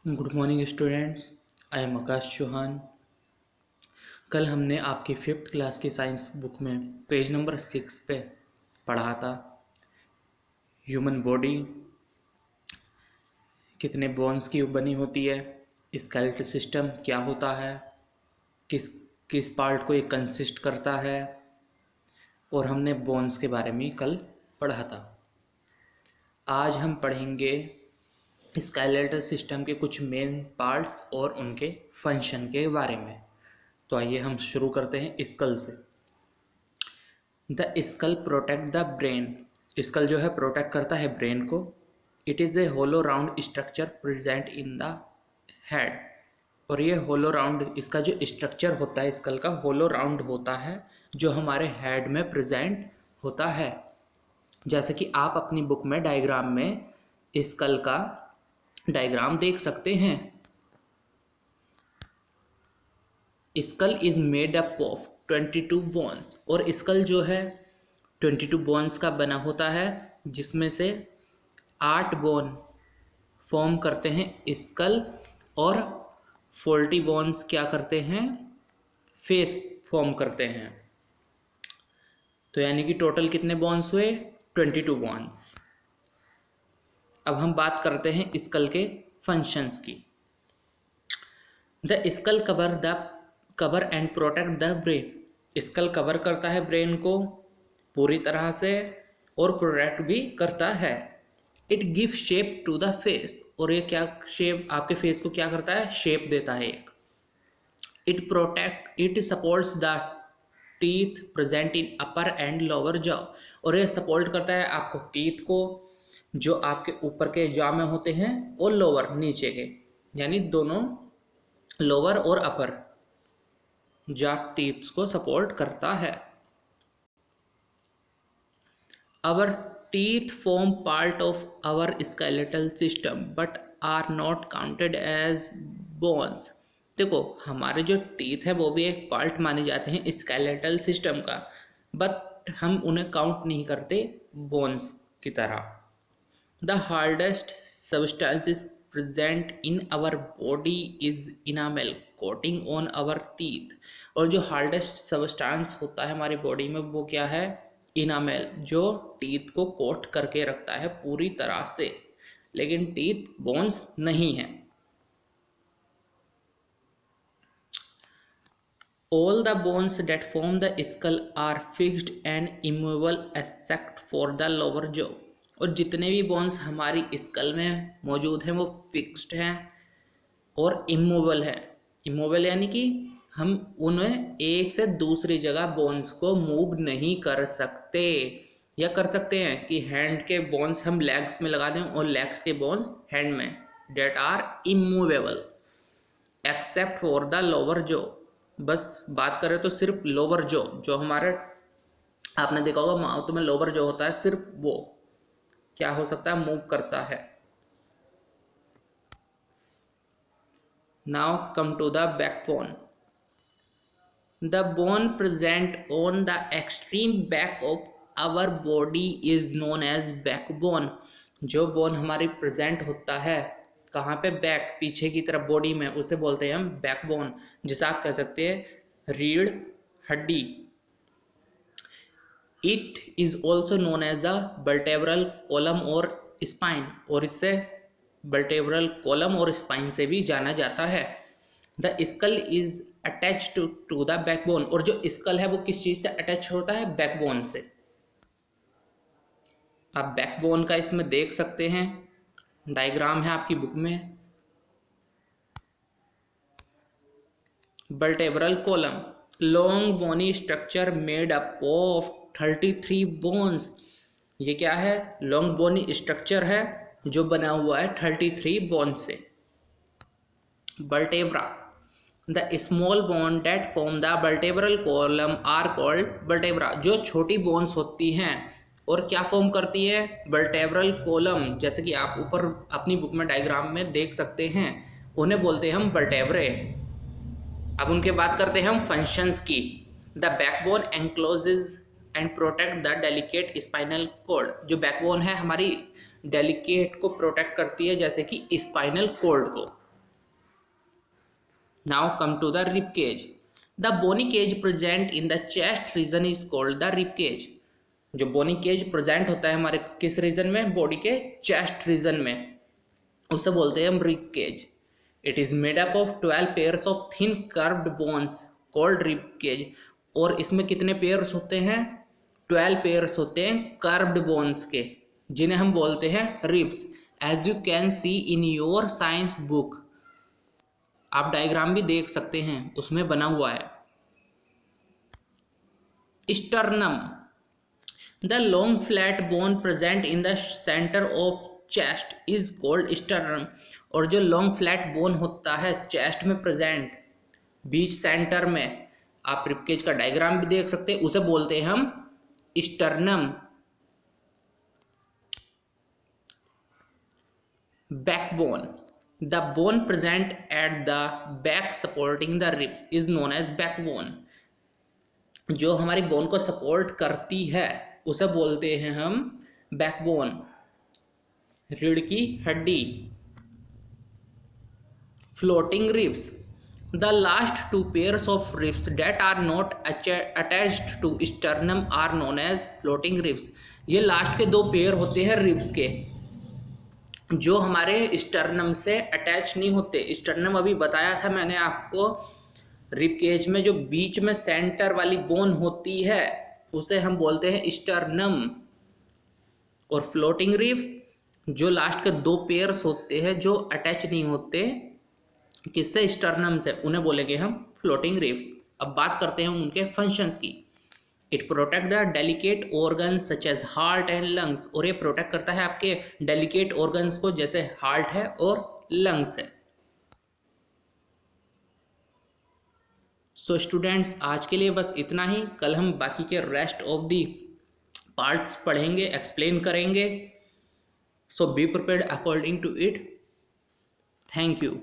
Good morning students, I am Akash Chauhan. कल हमने आपकी 5th क्लास की साइंस बुक में पेज नंबर 6 पे पढ़ा था ह्यूमन बॉडी कितने बोन्स की बनी होती है, स्केलेटल सिस्टम क्या होता है, किस किस पार्ट को ये कंसिस्ट करता है, और हमने बोन्स के बारे में कल पढ़ा था। आज हम पढ़ेंगे स्केलेटल सिस्टम के कुछ मेन पार्ट्स और उनके फंक्शन के बारे में। तो आइए हम शुरू करते हैं स्कल से। The skull protect the brain. Skull जो है प्रोटेक्ट करता है ब्रेन को। It is a hollow round structure present in the head. और ये होलो राउंड, इसका जो स्ट्रक्चर होता है स्कल का, होलो राउंड होता है जो हमारे हेड में प्रेजेंट होता है। जैसे कि आप अपनी बुक में डायग्राम में स्कल का डायग्राम देख सकते हैं। Skull is made up of 22 bones. और स्कल जो है 22 बोन्स का बना होता है, जिसमें से 8 बोन फॉर्म करते हैं स्कल और 40 बोन्स क्या करते हैं, फेस फॉर्म करते हैं। तो यानी कि टोटल कितने बोन्स हुए, 22 बोन्स। अब हम बात करते हैं स्कल के फंक्शंस की। The skull cover and protect the brain. Skull cover करता है ब्रेन को पूरी तरह से और प्रोटेक्ट भी करता है। It give shape to the face. और ये क्या शेप, आपके फेस को क्या करता है, शेप देता है एक। It supports the teeth present in upper and lower jaw. और ये सपोर्ट करता है आपको टीथ को, जो आपके ऊपर के जॉ में होते हैं और लोअर नीचे के, यानी दोनों लोअर और अपर जॉ टीथ्स को सपोर्ट करता है। Our teeth form part of our skeletal system but are not counted as bones. देखो, हमारे जो टीथ है वो भी एक पार्ट माने जाते हैं स्केलेटल सिस्टम का, बट हम उन्हें काउंट नहीं करते बोन्स की तरह। The hardest substance present in our body is enamel coating on our teeth। और जो हार्डेस्ट सब्सटेंस होता है हमारी बॉडी में वो क्या है, इनामेल, जो टीथ को कोट करके रखता है पूरी तरह से। लेकिन टीथ बोन्स नहीं है। All the bones that form the skull are fixed and immovable except for the lower jaw। और जितने भी बोन्स हमारी स्कल में मौजूद हैं वो फिक्स्ड हैं और इमूवेबल है। इमूवेबल यानी कि हम उन्हें एक से दूसरी जगह बोन्स को मूव नहीं कर सकते। या कर सकते हैं कि हैंड के बोन्स हम लेग्स में लगा दें और लेग्स के बोन्स हैंड में, that are immovable except for the lower jaw. बस बात करें तो सिर्फ लोअर जॉ, जो हमारे आपने देखा होगा माउथ में लोअर जॉ होता है, सिर्फ वो क्या हो सकता है, मूव करता है। Now come to the backbone. The bone present on the extreme back of our body is known as backbone. जो बोन हमारी प्रेजेंट होता है कहाँ पे, बैक, पीछे की तरफ बॉडी में, उसे बोलते हैं हम बैकबोन, जिसे आप कह सकते हैं रीढ़ हड्डी। It is also known as the vertebral column और स्पाइन। और इससे वर्टेब्रल कॉलम और स्पाइन से भी जाना जाता है। The skull is attach to the backbone. और जो स्कल है वो किस चीज से अटैच होता है, बैकबोन से। आप बैकबोन का इसमें देख सकते हैं, डायग्राम है आपकी बुक में। Vertebral column, long bony structure made up of 33 bones. ये क्या है, लॉन्ग बोनी स्ट्रक्चर है जो बना हुआ है 33 बोन से। Vertebra, the small bone that form the vertebral column are called vertebra. जो छोटी बोन्स होती हैं और क्या फॉर्म करती है, वर्टेब्रल कॉलम, जैसे कि आप ऊपर अपनी बुक में डायग्राम में देख सकते हैं, उन्हें बोलते हैं हम वर्टेब्रे। अब उनके बात करते हैं हम फंक्शंस की। The backbone encloses and protect the delicate spinal cord. जो बैकबोन है हमारी डेलिकेट को प्रोटेक्ट करती है, जैसे कि स्पाइनल कॉर्ड को। Now come to the rib cage. The bony cage present in the chest region is called the rib cage. जो बोनी केज प्रेजेंट होता है हमारे किस रीजन में, बॉडी के चेस्ट रीजन में, उसे बोलते हैं हम rib cage. It is made up of 12 pairs of thin curved bones called rib cage. और इसमें कितने पेयर्स होते हैं, 12 पेयर्स होते हैं कर्व्ड बोन्स के, जिन्हें हम बोलते हैं ribs. As you can see in your science book, आप डायग्राम भी देख सकते हैं, उसमें बना हुआ है। Sternum, the long flat bone present in the centre of chest is called sternum. और जो लॉन्ग फ्लैट बोन होता है चेस्ट में प्रेजेंट, बीच सेंटर में, आप रिबकेज का डायग्राम भी देख सकते हैं, उसे बोलते हैं हम sternum. Backbone, the bone present at the back supporting the ribs is known as backbone. जो हमारी बोन को सपोर्ट करती है उसे बोलते हैं हम बैकबोन, रीढ़ की हड्डी। Floating ribs, the last 2 pairs of ribs that are not attached to sternum are known as floating ribs. ये लास्ट के 2 पेयर होते हैं रिब्स के, जो हमारे स्टर्नम से अटैच नहीं होते। स्टर्नम अभी बताया था मैंने आपको, रिब केज में जो बीच में सेंटर वाली बोन होती है उसे हम बोलते हैं स्टर्नम। और फ्लोटिंग रिब्स, जो लास्ट के 2 पेयर्स होते हैं जो अटैच नहीं होते किससे, स्टर्नम से, उन्हें बोलेंगे हम फ्लोटिंग रिब्स। अब बात करते हैं उनके फंक्शंस की। It protect the delicate organs such as heart and lungs. और ये प्रोटेक्ट करता है आपके डेलिकेट ऑर्गन्स को, जैसे हार्ट है और लंग्स है। सो स्टूडेंट्स, आज के लिए बस इतना ही। कल हम बाकी के रेस्ट ऑफ दी पार्ट्स पढ़ेंगे, एक्सप्लेन करेंगे। So be prepared according to it. Thank you.